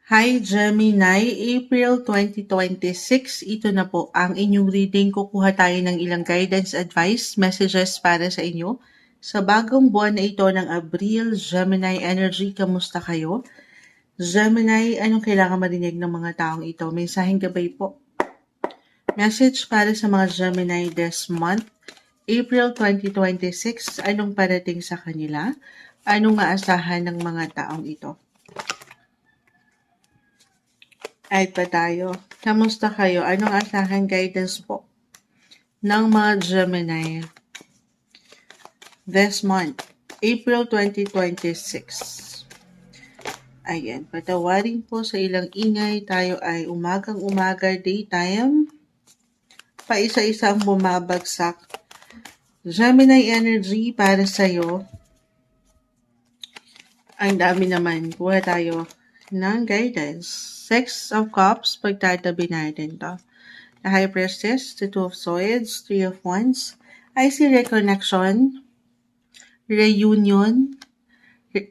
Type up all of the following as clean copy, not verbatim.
Hi Gemini, April 2026. Ito na po ang inyong reading. Kukuha tayo ng ilang guidance, advice, messages para sa inyo. Sa bagong buwan na ito ng Abril, Gemini energy, kamusta kayo? Gemini, anong kailangan marinig ng mga taong ito? Mensaheng gabay po. Message para sa mga Gemini this month, April 2026. Anong parating sa kanila? Anong maasahan ng mga taong ito? Ay pa tayo. Kamusta kayo? Anong asahan guidance po ng mga Gemini this month, April 2026? Ayan, patawarin po sa ilang ingay. Tayo ay umagang-umaga, daytime. Paisa-isa ang bumabagsak. Gemini energy para sa'yo. Ang dami naman. Kuha tayo ng guidance. Six of Cups, pagtatabi natin to. The High Priestess, the Two of Swords, Three of Wands. I see reconnection, reunion,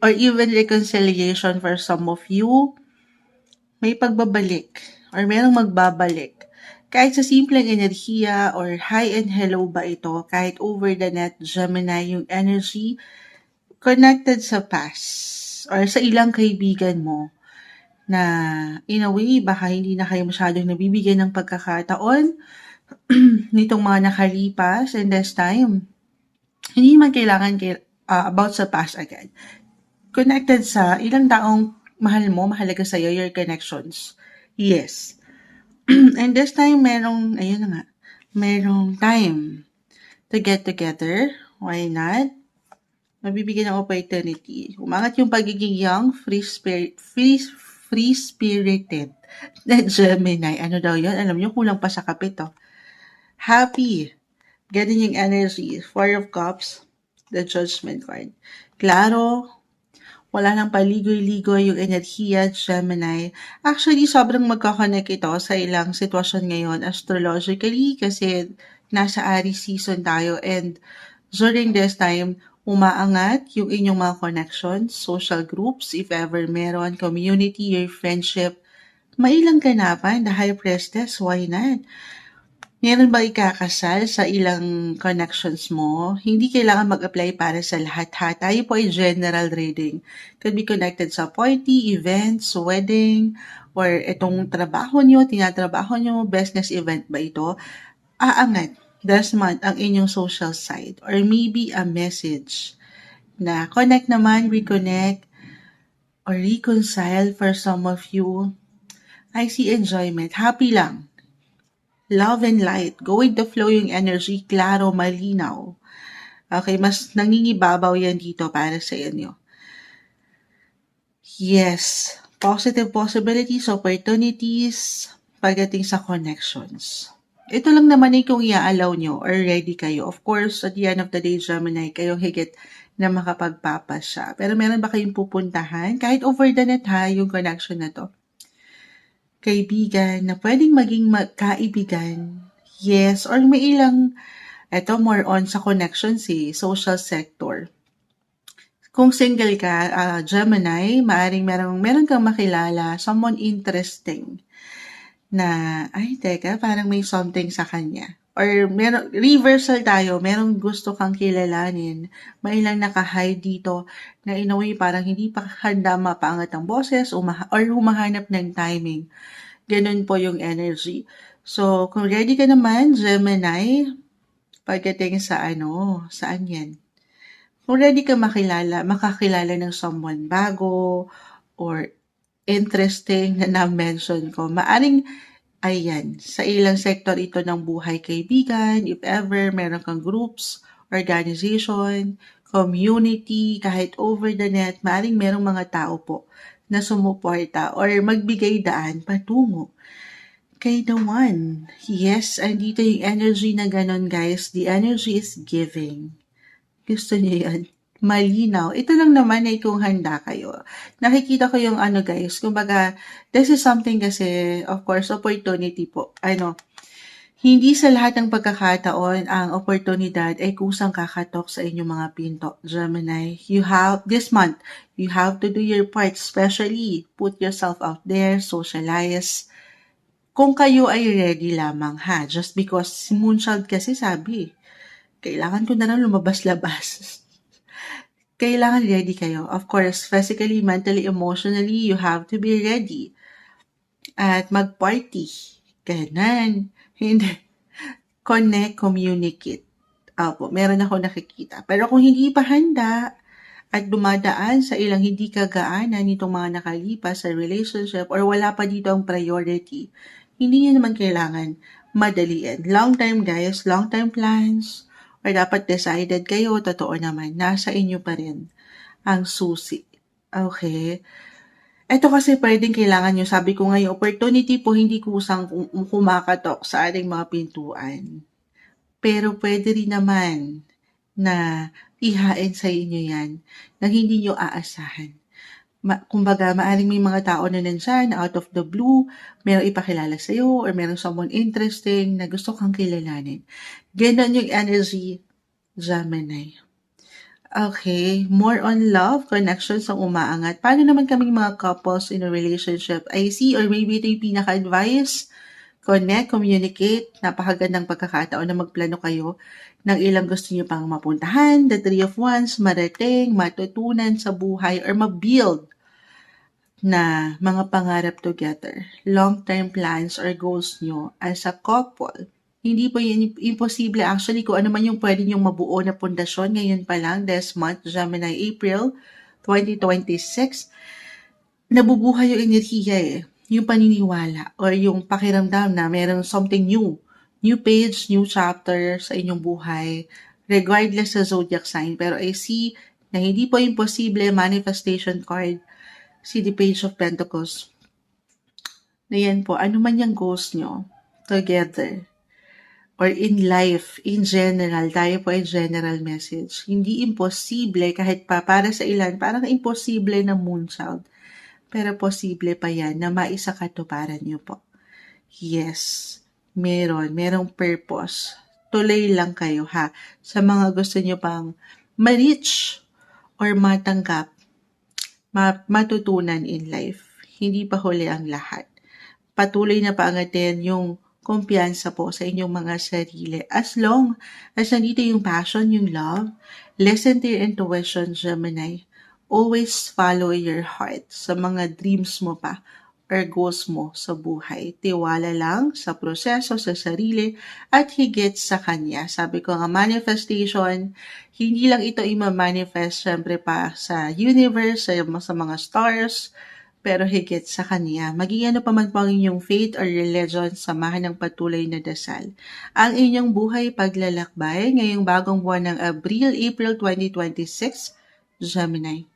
or even reconciliation for some of you. May pagbabalik or merong magbabalik. Kahit sa simpleng enerhiya or hi and hello ba ito, kahit over the net, Gemini, yung energy connected sa past or sa ilang kaibigan mo na in a way, baka hindi na kayo masyadong nabibigyan ng pagkakataon nitong mga nakalipas and this time. Hindi man kailangan about sa past agad. Connected sa ilang taong mahal mo, mahalaga sa'yo, your connections. Yes. And this time, merong time to get together. Why not? Mabibigyan ng opportunity. Umangat yung pagiging young, free-spirited na Gemini. Ano daw yun? Alam nyo, kulang pa sa kape to. Happy. Ganun yung energy. Four of Cups, the Judgment card. Klaro, wala nang paligoy-ligoy yung enerhiya, Gemini. Actually, sobrang magkakonnect ito sa ilang sitwasyon ngayon astrologically kasi nasa Aries season tayo and during this time, umaangat yung inyong mga connections, social groups, if ever meron, community, your friendship. Mailang ganapan, the High Priestess, why not? Meron ba ikakasal sa ilang connections mo? Hindi kailangan mag-apply para sa lahat ha. Tayo po ay general reading. Could be connected sa party, events, wedding, or itong trabaho nyo, tinatrabaho nyo, business event ba ito? Aangat this month ang inyong social side or maybe a message na connect naman, reconnect, or reconcile for some of you. I see enjoyment. Happy lang. Love and light. Go with the flow yung energy. Klaro, malinaw. Okay, mas nangingibabaw yan dito para sa inyo. Yes. Positive possibilities, opportunities, pagdating sa connections. Ito lang naman ay kung i-allow nyo or ready kayo. Of course, at the end of the day, Gemini, kayong higit na makapagpapasya. Pero meron ba kayong pupuntahan? Kahit over the net ha, yung connection na to. Kaibigan na pwedeng maging kaibigan. Yes, or may ilang, eto more on sa connections social sector. Kung single ka, Gemini, maaring meron kang makilala, someone interesting na, ay teka, parang may something sa kanya. Or reversal tayo, merong gusto kang kilalanin. May ilang naka-hide dito na in a way parang hindi pa handa mapaangat ang boses or humahanap ng timing. Ganun po yung energy. So, kung ready ka naman, Gemini, pagdating sa saan yan? Kung ready ka makakilala ng someone bago or interesting na na-mention ko, maaring ayan, sa ilang sektor ito ng buhay kaibigan, if ever meron kang groups, organization, community, kahit over the net, maaring merong mga tao po na sumuporta or magbigay daan patungo kay the one. Yes, andito yung energy na ganon guys. The energy is giving. Gusto niyo yan? Malinaw. Ito lang naman ay kung handa kayo. Nakikita ko yung guys, kumbaga, this is something kasi, of course, opportunity po. Hindi sa lahat ng pagkakataon ang oportunidad ay kusang kakatok sa inyong mga pinto, Gemini. This month, you have to do your part, especially put yourself out there, socialize. Kung kayo ay ready lamang ha, just because si Moonchild kasi sabi, kailangan ko na lang lumabas-labas. Kailangan ready kayo. Of course, physically, mentally, emotionally, you have to be ready. At mag-party. Ganon. Hindi. Connect, communicate. Opo, meron ako nakikita. Pero kung hindi pa handa at dumadaan sa ilang hindi kagaanan nitong mga nakalipas sa relationship or wala pa dito ang priority, hindi niyo naman kailangan madaliin. Long time guys, long time plans, or dapat decided kayo, totoo naman, nasa inyo pa rin ang susi. Okay? Ito kasi pwedeng kailangan nyo, sabi ko nga yung opportunity po hindi kusang kumakatok sa ating mga pintuan. Pero pwede rin naman na ihain sa inyo yan na hindi nyo aasahan. Kumbaga, maaaring may mga tao na nandyan, out of the blue, merong ipakilala sa'yo or merong someone interesting na gusto kang kilalanin. Ganon yung energy, Gemini. Okay, more on love, connections ang umaangat. Paano naman kaming mga couples in a relationship? I see, or maybe ito yung pinaka-advice. Connect, communicate. Napakagandang pagkakataon na magplano kayo ng ilang gusto niyo pang mapuntahan, the Three of Wands, marating, matutunan sa buhay, or ma-build na mga pangarap together. Long-term plans or goals nyo as a couple. Hindi po yun imposible actually kung ano man yung pwede nyong mabuo na pundasyon ngayon pa lang this month, Gemini, April 2026. Nabubuhay yung enerhiya yung paniniwala or yung pakiramdam na merong something new. New page, new chapter sa inyong buhay regardless sa zodiac sign. Pero I see na hindi po imposible manifestation card si the Page of Pentacles. Na yan po, ano man yung goals nyo together or in life, in general, tayo po ay general message. Hindi imposible kahit pa para sa ilan, parang imposible na Moonchild. Pero posible pa yan na maisakatuparan nyo po. Yes, merong purpose. Tuloy lang kayo ha. Sa mga gusto nyo pang ma-reach or matanggap, matutunan in life. Hindi pa huli ang lahat. Patuloy na paangatin yung kumpiyansa po sa inyong mga sarili. As long as nandito yung passion, yung love, listen to your intuition, Gemini. Always follow your heart sa mga dreams mo pa or goals mo sa buhay. Tiwala lang sa proseso, sa sarili, at higit sa kanya. Sabi ko nga, manifestation, hindi lang ito ima-manifest syempre pa sa universe, sa mga stars, pero higit sa kanya, maging ano pa man po ang inyong faith or religion, samahan ng patuloy na dasal. Ang inyong buhay paglalakbay ngayong bagong buwan ng April 2026, Gemini.